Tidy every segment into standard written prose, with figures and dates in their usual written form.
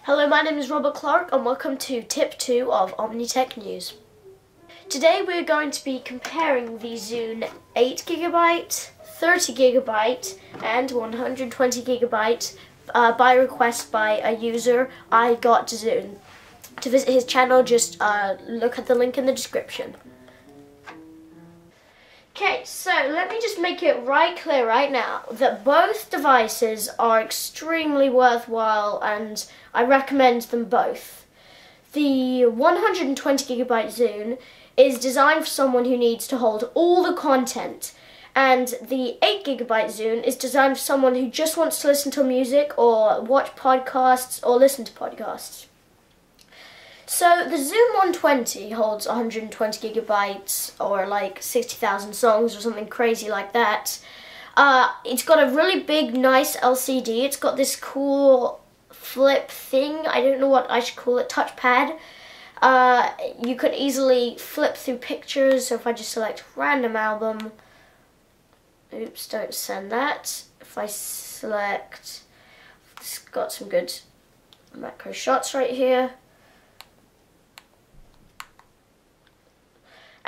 Hello, my name is Robert Clark and welcome to Tip 2 of OmniTech News. Today we're going to be comparing the Zune 8GB, 30GB and 120GB by request by a user. I got Zune. To visit his channel, just look at the link in the description. Okay, so let me just make it right clear right now that both devices are extremely worthwhile and I recommend them both. The 120GB Zune is designed for someone who needs to hold all the content, and the 8GB Zune is designed for someone who just wants to listen to music or watch podcasts or listen to podcasts. So the Zune 120 holds 120GB or like 60,000 songs or something crazy like that. It's got a really big, nice LCD. It's got this cool flip thing. I don't know what I should call it, touchpad. You could easily flip through pictures. So if I just select random album, oops, don't send that. If I select, it's got some good macro shots right here.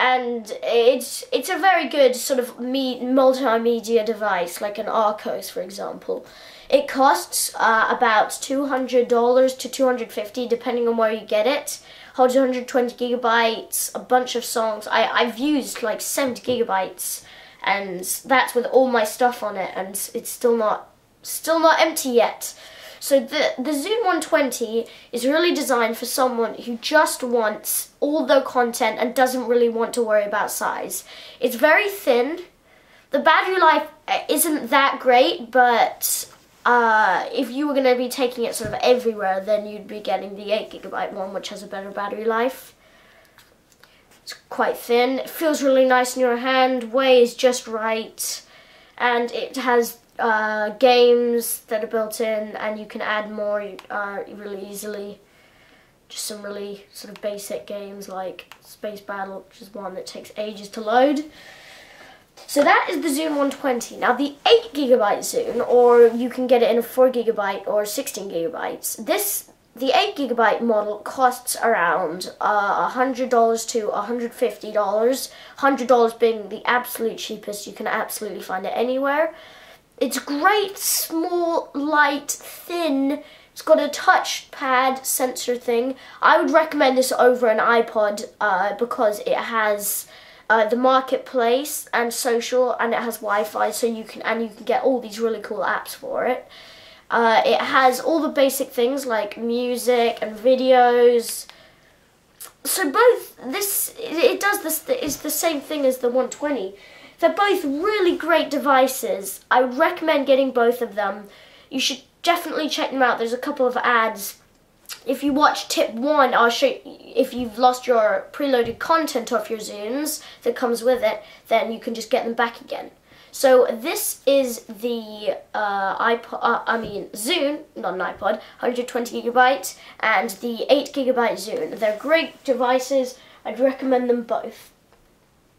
And it's a very good sort of multimedia device, like an Arcos, for example. It costs about $200 to $250, depending on where you get it. Holds 120GB, a bunch of songs. I've used like 70GB, and that's with all my stuff on it, and it's still not empty yet. So the Zune 120 is really designed for someone who just wants all their content and doesn't really want to worry about size. It's very thin. The battery life isn't that great, but if you were going to be taking it sort of everywhere, then you'd be getting the 8GB one, which has a better battery life. It's quite thin. It feels really nice in your hand, weighs just right, and it has games that are built in, and you can add more really easily. Just some really sort of basic games like Space Battle, which is one that takes ages to load. So that is the Zune 120. Now the 8GB Zune, or you can get it in a 4GB or 16GB. The 8GB model costs around $100 to $150. $100 being the absolute cheapest. You can absolutely find it anywhere. It's great, small, light, thin. It's got a touchpad sensor thing. I would recommend this over an iPod because it has the marketplace and social, and it has Wi-Fi, so you can get all these really cool apps for it. It has all the basic things like music and videos. So both it's the same thing as the 120. They're both really great devices. I would recommend getting both of them. You should definitely check them out. There's a couple of ads. If you watch tip 1, I'll show you if you've lost your preloaded content off your Zunes that comes with it, then you can just get them back again. So this is the Zune, not an iPod, 120GB, and the 8GB Zune. They're great devices. I'd recommend them both.